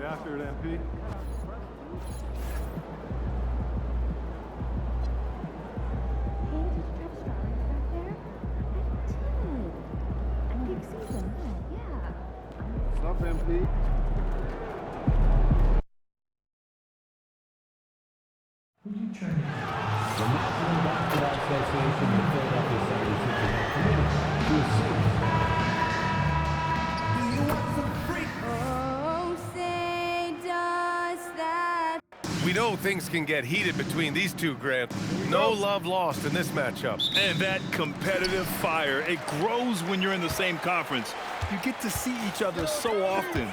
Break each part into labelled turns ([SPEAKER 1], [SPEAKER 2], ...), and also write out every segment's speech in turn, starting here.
[SPEAKER 1] You after it, MP? What's up, MP?
[SPEAKER 2] Who are you trying to get? The National Basketball Association and the Philadelphia 76ers to a series. Do you want some freak?
[SPEAKER 3] Oh, say does that.
[SPEAKER 4] We know things can get heated between these two, Grant. No love lost in this matchup.
[SPEAKER 5] And that competitive fire, it grows when you're in the same conference. You get to see each other so often.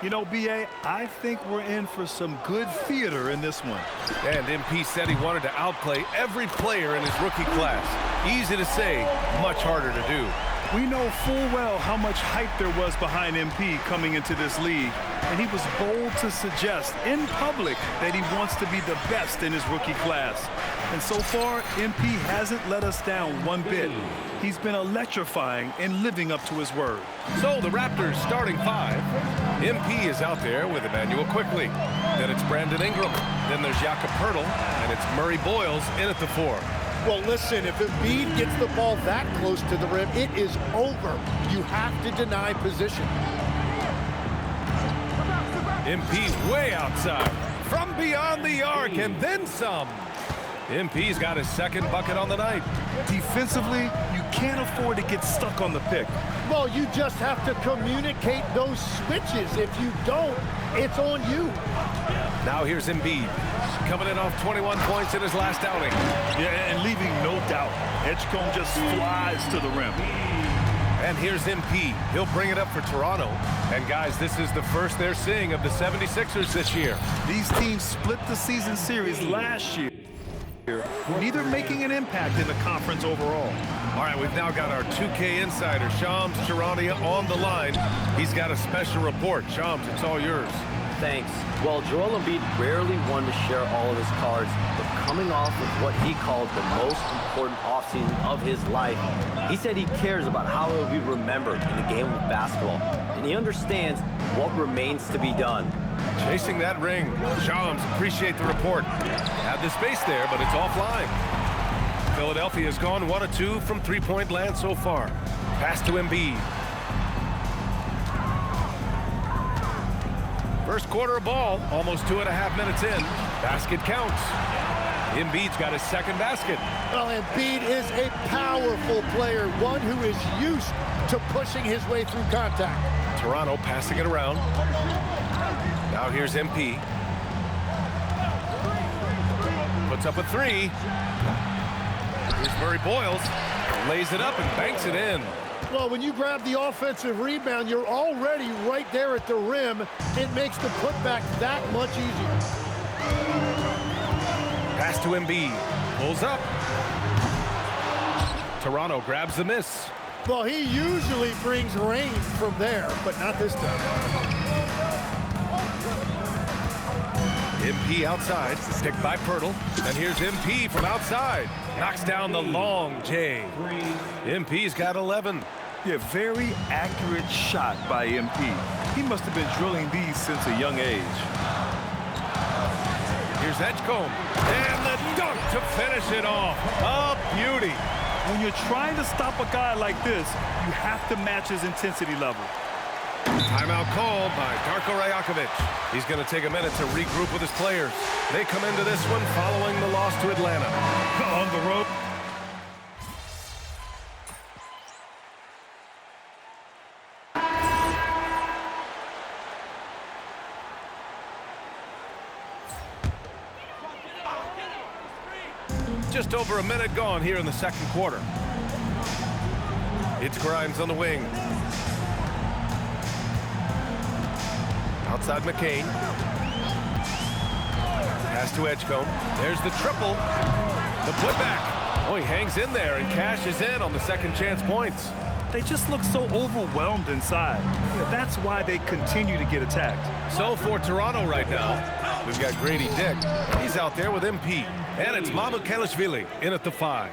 [SPEAKER 5] You know, B.A., I think we're in for some good theater in this one.
[SPEAKER 4] And MP said he wanted to outplay every player in his rookie class. Easy to say, much harder to do.
[SPEAKER 5] We know full well how much hype there was behind MP coming into this league, and he was bold to suggest in public that he wants to be the best in his rookie class. And so far, MP hasn't let us down one bit. He's been electrifying and living up to his word.
[SPEAKER 4] So the Raptors starting five. MP is out there with Emmanuel Quickly. Then it's Brandon Ingram. Then there's Jakob Poeltl, and it's Murray Boyles in at the 4.
[SPEAKER 6] Well, listen, if Embiid gets the ball that close to the rim, it is over. You have to deny position.
[SPEAKER 4] MP way outside, from beyond the arc, and then some. MP's got his second bucket on the night.
[SPEAKER 5] Defensively, you can't afford to get stuck on the pick.
[SPEAKER 6] Well, you just have to communicate those switches. If you don't, it's on you.
[SPEAKER 4] Now here's Embiid, coming in off 21 points in his last outing.
[SPEAKER 5] Yeah, and leaving no doubt. Edgecombe just flies to the rim.
[SPEAKER 4] And here's MP. He'll bring it up for Toronto. And guys, this is the first they're seeing of the 76ers this year.
[SPEAKER 5] These teams split the season series last year, neither making an impact in the conference overall.
[SPEAKER 4] All right, we've now got our 2K insider, Shams Charania, on the line. He's got a special report. Shams, it's all yours.
[SPEAKER 7] Thanks. Well, Joel Embiid rarely wanted to share all of his cards, but coming off of what he called the most important offseason of his life, he said he cares about how it will be remembered in the game of basketball, and he understands what remains to be done.
[SPEAKER 4] Chasing that ring. Shams, appreciate the report. Had the space there, but it's offline. Philadelphia has gone 1 of 2 from three-point land so far. Pass to Embiid. First quarter of ball, almost 2.5 minutes in. Basket counts. Embiid's got his second basket.
[SPEAKER 6] Well, Embiid is a powerful player, one who is used to pushing his way through contact.
[SPEAKER 4] Toronto passing it around. Now here's MP. Puts up a 3. Here's Murray Boyles. Lays it up and banks it in.
[SPEAKER 6] Well, when you grab the offensive rebound, you're already right there at the rim. It makes the putback that much easier.
[SPEAKER 4] Pass to Embiid. Pulls up. Toronto grabs the miss.
[SPEAKER 6] Well, he usually brings rain from there, but not this time.
[SPEAKER 4] MP outside, picked by Poeltl. And here's MP from outside. Knocks down the long J. MP's got 11.
[SPEAKER 5] Yeah, very accurate shot by MP. He must have been drilling these since a young age.
[SPEAKER 4] Here's Edgecombe. And the dunk to finish it off. A beauty.
[SPEAKER 5] When you're trying to stop a guy like this, you have to match his intensity level.
[SPEAKER 4] Timeout called by Darko Rajakovic. He's going to take a minute to regroup with his players. They come into this one following the loss to Atlanta.
[SPEAKER 5] On the road.
[SPEAKER 4] Just over a minute gone here in the second quarter. It's Grimes on the wing. Outside McCain. Pass to Edgecombe. There's the triple. The putback. Oh, he hangs in there and cashes in on the second chance points.
[SPEAKER 5] They just look so overwhelmed inside. Yeah, that's why they continue to get attacked.
[SPEAKER 4] So for Toronto right now, we've got Grady Dick. He's out there with MP. And it's Mamukelashvili in at the 5.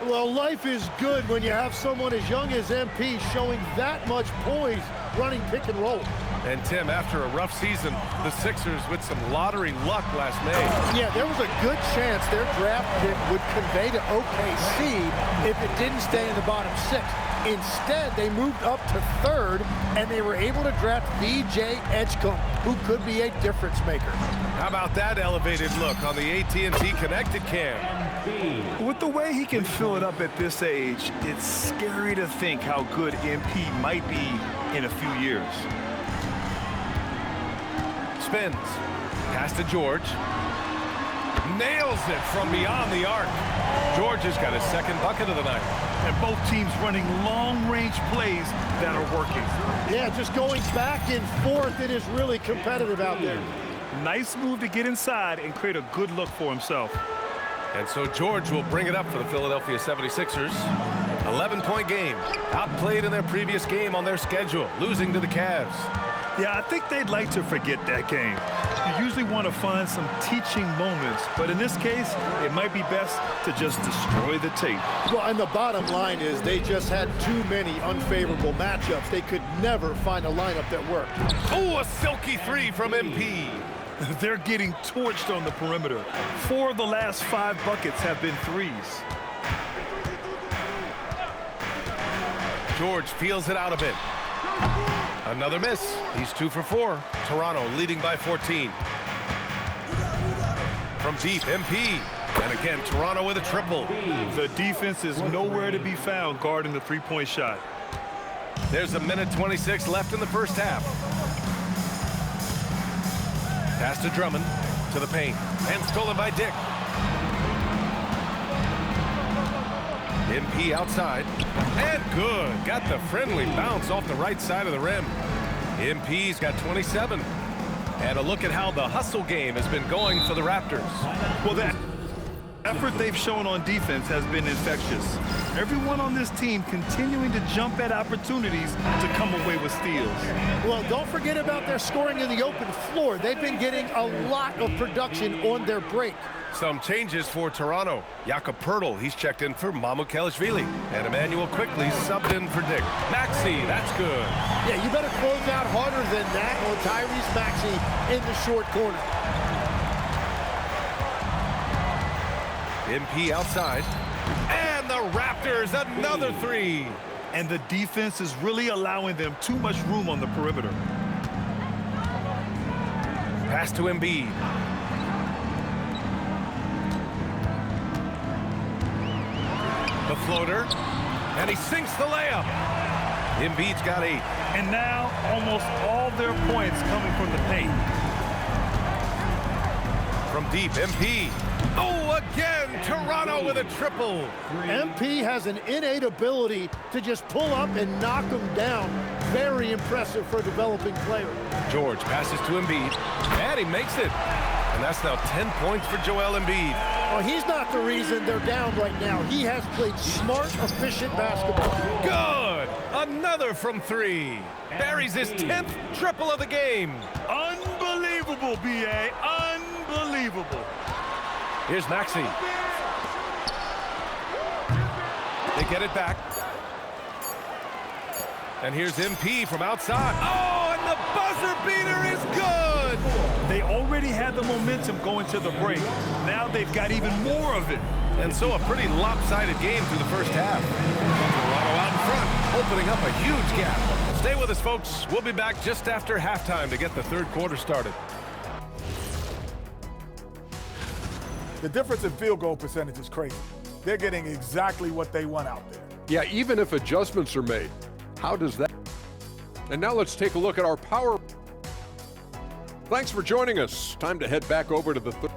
[SPEAKER 6] Well, life is good when you have someone as young as MP showing that much poise running pick and roll.
[SPEAKER 4] And Tim, after a rough season, the Sixers with some lottery luck last May.
[SPEAKER 6] Yeah, there was a good chance their draft pick would convey to OKC if it didn't stay in the bottom 6. Instead, they moved up to 3rd, and they were able to draft VJ Edgecombe, who could be a difference maker.
[SPEAKER 4] How about that elevated look on the AT&T Connected Cam?
[SPEAKER 5] With the way he can fill it up at this age, it's scary to think how good MP might be in a few years.
[SPEAKER 4] Spins. Pass to George. Nails it from beyond the arc. George has got his second bucket of the night.
[SPEAKER 5] And both teams running long-range plays that are working.
[SPEAKER 6] Yeah, just going back and forth, it is really competitive out there.
[SPEAKER 5] Nice move to get inside and create a good look for himself.
[SPEAKER 4] And so George will bring it up for the Philadelphia 76ers. 11-point game. Outplayed in their previous game on their schedule, losing to the Cavs.
[SPEAKER 5] Yeah, I think they'd like to forget that game. You usually want to find some teaching moments, but in this case, it might be best to just destroy the tape.
[SPEAKER 6] Well, and the bottom line is they just had too many unfavorable matchups. They could never find a lineup that worked.
[SPEAKER 4] Oh, a silky three from MP.
[SPEAKER 5] They're getting torched on the perimeter. 4 of the last 5 buckets have been threes.
[SPEAKER 4] George feels it out a bit. Another miss. He's 2 for 4. Toronto leading by 14. From deep, MP. And again, Toronto with a triple.
[SPEAKER 5] The defense is nowhere to be found guarding the three-point shot.
[SPEAKER 4] There's a minute 26 left in the first half. Pass to Drummond, to the paint, and stolen by Dick. MP outside, and good. Got the friendly bounce off the right side of the rim. MP's got 27. And a look at how the hustle game has been going for the Raptors.
[SPEAKER 5] Well, that effort they've shown on defense has been infectious. Everyone on this team continuing to jump at opportunities to come away with steals.
[SPEAKER 6] Well, don't forget about their scoring in the open floor. They've been getting a lot of production on their break.
[SPEAKER 4] Some changes for Toronto. Jakob Poeltl, he's checked in for Mamukelashvili. And Emmanuel quickly subbed in for Dick. Maxey, that's good.
[SPEAKER 6] Yeah, you better close out harder than that on Tyrese Maxey in the short corner.
[SPEAKER 4] MP outside. And the Raptors, another three.
[SPEAKER 5] And the defense is really allowing them too much room on the perimeter.
[SPEAKER 4] Pass to Embiid. The floater, and he sinks the layup. Embiid's got 8.
[SPEAKER 5] And now almost all their points coming from the paint.
[SPEAKER 4] From deep, MP. Oh, again, Toronto with a triple.
[SPEAKER 6] MP has an innate ability to just pull up and knock them down. Very impressive for a developing player.
[SPEAKER 4] George passes to Embiid, and he makes it. And that's now 10 points for Joel Embiid.
[SPEAKER 6] Well, he's not the reason they're down right now. He has played smart, efficient basketball.
[SPEAKER 4] Good. Another from 3. Buries his 10th triple of the game.
[SPEAKER 5] Unbelievable, B.A. Unbelievable.
[SPEAKER 4] Here's Maxey. They get it back. And here's MP from outside. Oh, and the buzzer beater is good.
[SPEAKER 5] They already had the momentum going to the break. Now they've got even more of it.
[SPEAKER 4] And so a pretty lopsided game through the first half. Toronto out in front, opening up a huge gap. Stay with us, folks. We'll be back just after halftime to get the third quarter started.
[SPEAKER 1] The difference in field goal percentage is crazy. They're getting exactly what they want out there.
[SPEAKER 8] Yeah, even if adjustments are made. How does that? And now let's take a look at our power. Thanks for joining us. Time to head back over to the third.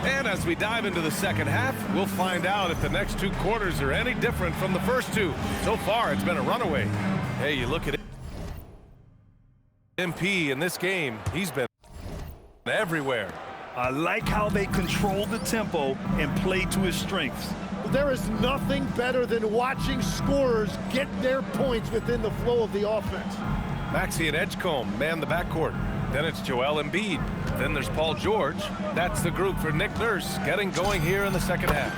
[SPEAKER 4] And as we dive into the second half, we'll find out if the next 2 quarters are any different from the first 2. So far, it's been a runaway. Hey, you look at it. MP in this game, he's been everywhere.
[SPEAKER 5] I like how they control the tempo and play to his strengths.
[SPEAKER 6] There is nothing better than watching scorers get their points within the flow of the offense.
[SPEAKER 4] Maxey and Edgecombe man the backcourt. Then it's Joel Embiid. Then there's Paul George. That's the group for Nick Nurse getting going here in the second half.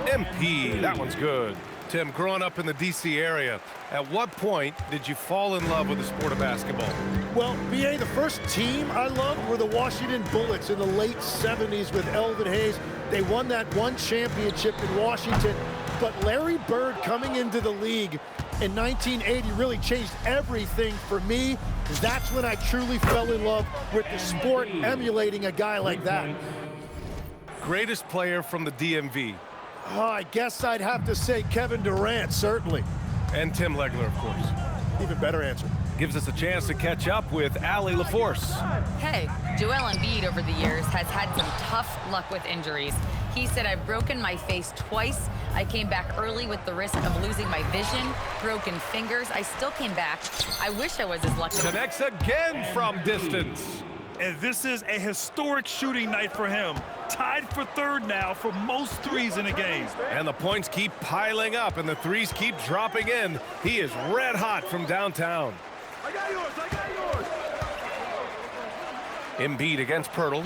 [SPEAKER 4] MP, that one's good. Tim, growing up in the D.C. area, at what point did you fall in love with the sport of basketball?
[SPEAKER 6] Well, BA, the first team I loved were the Washington Bullets in the late 70s with Elvin Hayes. They won that one championship in Washington. But Larry Bird coming into the league in 1980 really changed everything for me. That's when I truly fell in love with the sport, emulating a guy like that.
[SPEAKER 4] Greatest player from the DMV.
[SPEAKER 6] Oh, I guess I'd have to say Kevin Durant, certainly.
[SPEAKER 4] And Tim Legler, of course.
[SPEAKER 6] Even better answer.
[SPEAKER 4] Gives us a chance to catch up with Allie LaForce.
[SPEAKER 9] Hey, Joel Embiid over the years has had some tough luck with injuries. He said, I've broken my face twice. I came back early with the risk of losing my vision, broken fingers. I still came back. I wish I was as lucky.
[SPEAKER 4] Connects again from distance.
[SPEAKER 5] And this is a historic shooting night for him. Tied for third now for most threes in a game.
[SPEAKER 4] And the points keep piling up and the threes keep dropping in. He is red hot from downtown.
[SPEAKER 5] I got yours, I got yours.
[SPEAKER 4] Embiid against Pirtle.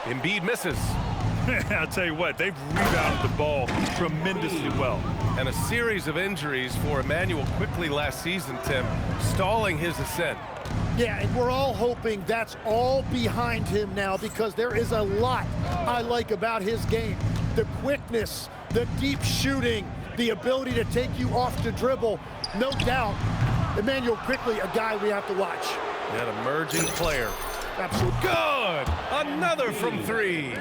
[SPEAKER 4] Embiid misses.
[SPEAKER 5] I'll tell you what, they've rebounded the ball tremendously well.
[SPEAKER 4] And a series of injuries for Emmanuel quickly last season, Tim, stalling his ascent.
[SPEAKER 6] Yeah, and we're all hoping that's all behind him now because there is a lot I like about his game. The quickness, the deep shooting, the ability to take you off the dribble. No doubt, Emmanuel quickly, a guy we have to watch.
[SPEAKER 4] An emerging player.
[SPEAKER 6] Absolutely.
[SPEAKER 4] Good! Another from three.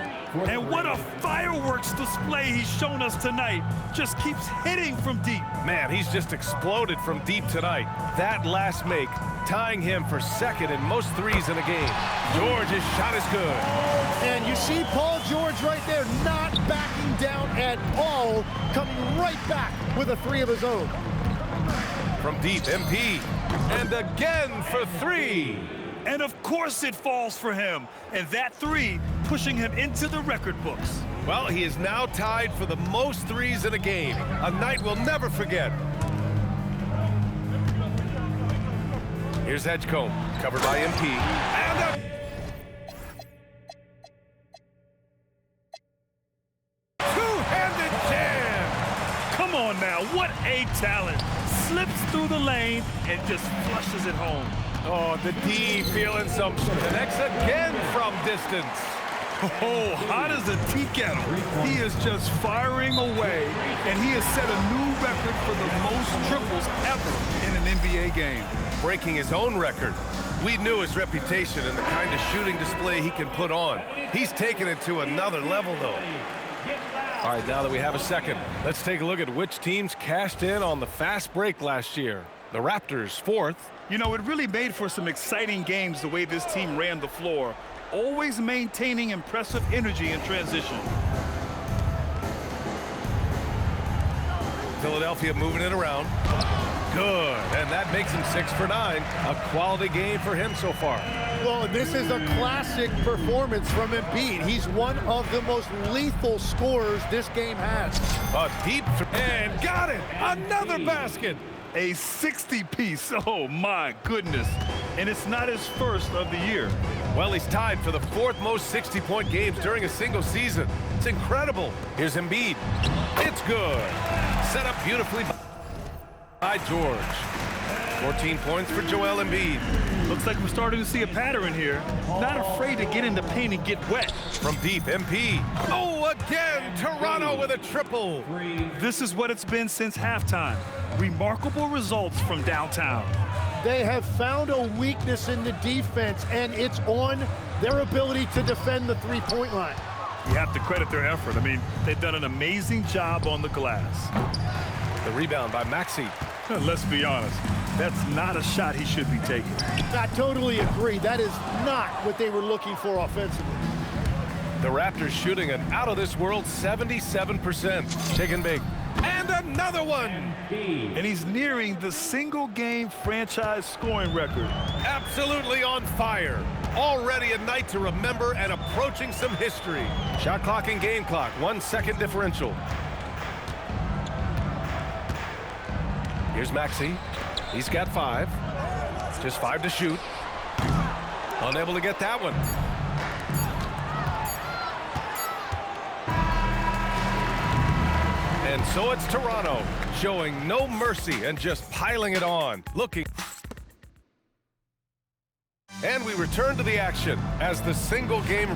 [SPEAKER 5] And what a fireworks display he's shown us tonight. Just keeps hitting from deep.
[SPEAKER 4] Man, he's just exploded from deep tonight. That last make, tying him for second in most threes in a game. George's shot is good.
[SPEAKER 6] And you see Paul George right there, not backing down at all, coming right back with a three of his own.
[SPEAKER 4] From deep, MP. And again for three.
[SPEAKER 5] And of course it falls for him. And that three pushing him into the record books.
[SPEAKER 4] Well, he is now tied for the most threes in a game. A night we'll never forget. Here's Edgecombe, covered by MP. And a two-handed jam.
[SPEAKER 5] Come on now, what a talent. Slips through the lane and just flushes it home.
[SPEAKER 4] Oh, the D feeling some. Connects again from distance.
[SPEAKER 5] Oh, hot as a tea kettle. He is just firing away, and he has set a new record for the most triples ever in an NBA game.
[SPEAKER 4] Breaking his own record. We knew his reputation and the kind of shooting display he can put on. He's taken it to another level, though. All right, now that we have a second, let's take a look at which teams cashed in on the fast break last year. The Raptors, fourth.
[SPEAKER 5] You know, it really made for some exciting games the way this team ran the floor, always maintaining impressive energy in transition.
[SPEAKER 4] Philadelphia moving it around. Good, and that makes him 6 for 9. A quality game for him so far.
[SPEAKER 6] Well, this is a classic performance from Embiid. He's one of the most lethal scorers this game has.
[SPEAKER 4] A deep and got it! Another basket!
[SPEAKER 5] A 60-piece, oh my goodness. And it's not his first of the year.
[SPEAKER 4] Well, he's tied for the fourth most 60-point games during a single season. It's incredible. Here's Embiid. It's good. Set up beautifully by George. 14 points for Joel Embiid.
[SPEAKER 5] Looks like we're starting to see a pattern here. Not afraid to get in the paint and get wet.
[SPEAKER 4] From deep, MP. Oh, again, Toronto with a triple.
[SPEAKER 5] This is what it's been since halftime. Remarkable results from downtown.
[SPEAKER 6] They have found a weakness in the defense, and it's on their ability to defend the three-point line.
[SPEAKER 5] You have to credit their effort. I mean, they've done an amazing job on the glass.
[SPEAKER 4] The rebound by Maxey.
[SPEAKER 5] Let's be honest, that's not a shot he should be taking.
[SPEAKER 6] I totally agree. That is not what they were looking for offensively.
[SPEAKER 4] The Raptors shooting an out-of-this-world 77%. Taken big. And another one!
[SPEAKER 5] And he's nearing the single-game franchise scoring record.
[SPEAKER 4] Absolutely on fire. Already a night to remember and approaching some history. Shot clock and game clock, 1 second differential. Here's Maxey. He's got 5. Just 5 to shoot. Unable to get that one. And so it's Toronto, showing no mercy and just piling it on. Looking. And we return to the action as the single game.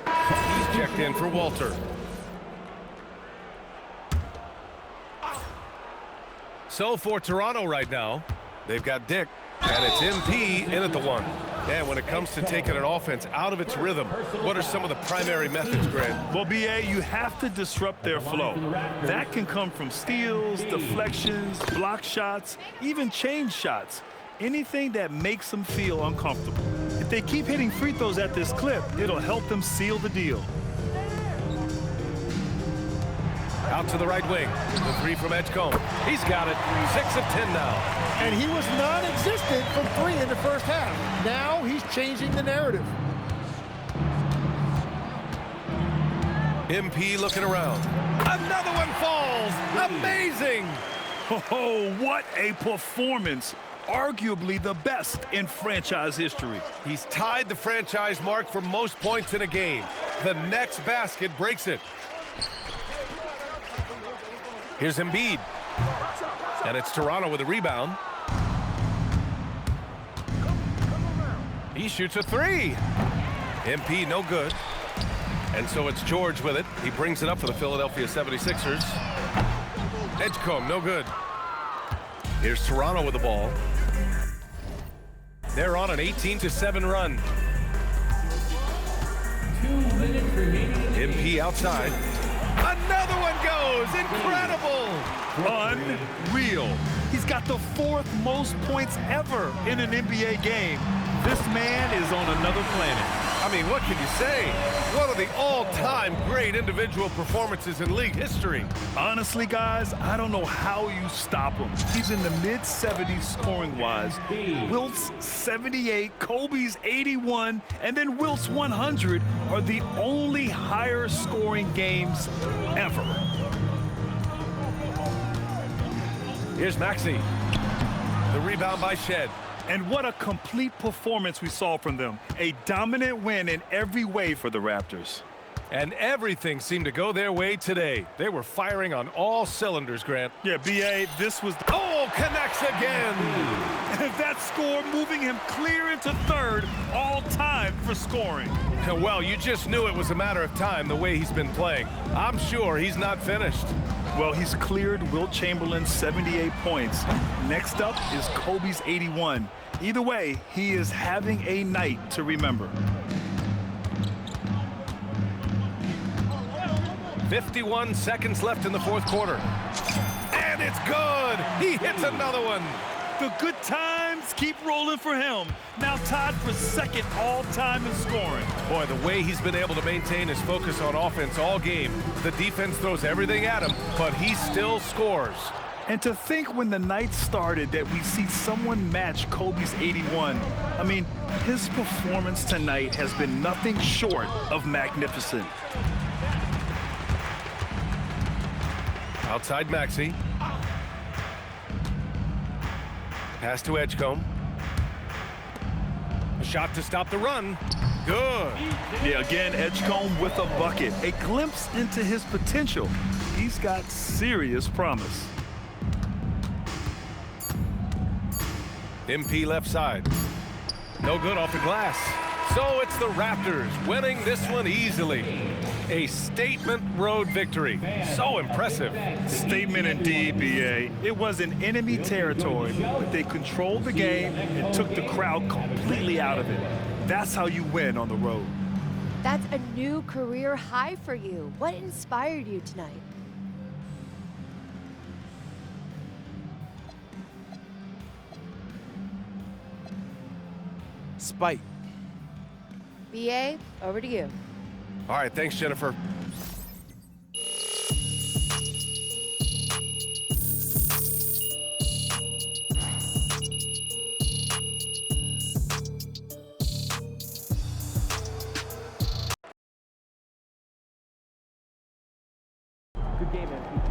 [SPEAKER 4] He's checked in for Walter. So for Toronto right now, they've got Dick, and it's MP in at the one. And when it comes to taking an offense out of its rhythm, what are some of the primary methods, Grant?
[SPEAKER 5] Well, BA, you have to disrupt their flow. That can come from steals, deflections, block shots, even change shots. Anything that makes them feel uncomfortable. If they keep hitting free throws at this clip, it'll help them seal the deal.
[SPEAKER 4] Out to the right wing. The three from Edgecombe. He's got it. 6 of 10 now.
[SPEAKER 6] And he was non-existent from 3 in the first half. Now he's changing the narrative.
[SPEAKER 4] MP looking around. Another one falls. Amazing.
[SPEAKER 5] Oh, what a performance. Arguably the best in franchise history.
[SPEAKER 4] He's tied the franchise mark for most points in a game. The next basket breaks it. Here's Embiid. And it's Toronto with a rebound. He shoots a 3. MP no good. And so it's George with it. He brings it up for the Philadelphia 76ers. Edgecombe no good. Here's Toronto with the ball. They're on an 18-7 run.
[SPEAKER 2] 2 minutes remaining.
[SPEAKER 4] MP outside. Another one goes! Incredible!
[SPEAKER 5] Unreal. He's got the 4th most points ever in an NBA game. This man is on another planet.
[SPEAKER 4] I mean, what can you say? One of the all-time great individual performances in league history.
[SPEAKER 5] Honestly, guys, I don't know how you stop him. He's in the mid-70s scoring-wise. Wilt's 78, Kobe's 81, and then Wilt's 100 are the only higher-scoring games ever.
[SPEAKER 4] Here's Maxey. The rebound by Shed.
[SPEAKER 5] And what a complete performance we saw from them. A dominant win in every way for the Raptors.
[SPEAKER 4] And everything seemed to go their way today. They were firing on all cylinders, Grant.
[SPEAKER 5] Yeah, B.A., this was...
[SPEAKER 4] Oh, connects again!
[SPEAKER 5] That score moving him clear into 3rd all-time for scoring.
[SPEAKER 4] Well, you just knew it was a matter of time the way he's been playing. I'm sure he's not finished.
[SPEAKER 5] Well, he's cleared Wilt Chamberlain's 78 points. Next up is Kobe's 81. Either way, he is having a night to remember.
[SPEAKER 4] 51 seconds left in the 4th quarter. And it's good! He hits another one!
[SPEAKER 5] The good times keep rolling for him. Now tied for 2nd all-time in scoring.
[SPEAKER 4] Boy, the way he's been able to maintain his focus on offense all game. The defense throws everything at him, but he still scores.
[SPEAKER 5] And to think when the night started that we see someone match Kobe's 81. I mean, his performance tonight has been nothing short of magnificent.
[SPEAKER 4] Outside Maxey. Pass to Edgecombe. A shot to stop the run. Good.
[SPEAKER 5] Yeah, again, Edgecombe with a bucket. A glimpse into his potential. He's got serious promise.
[SPEAKER 4] MP left side. No good off the glass. So it's the Raptors winning this one easily. A statement road victory. So impressive.
[SPEAKER 5] Statement indeed, B.A. It was in enemy territory, but they controlled the game and took the crowd completely out of it. That's how you win on the road.
[SPEAKER 3] That's a new career high for you. What inspired you tonight?
[SPEAKER 10] Spite.
[SPEAKER 3] BA, over to you.
[SPEAKER 4] All right, thanks, Jennifer.
[SPEAKER 10] Good game, man.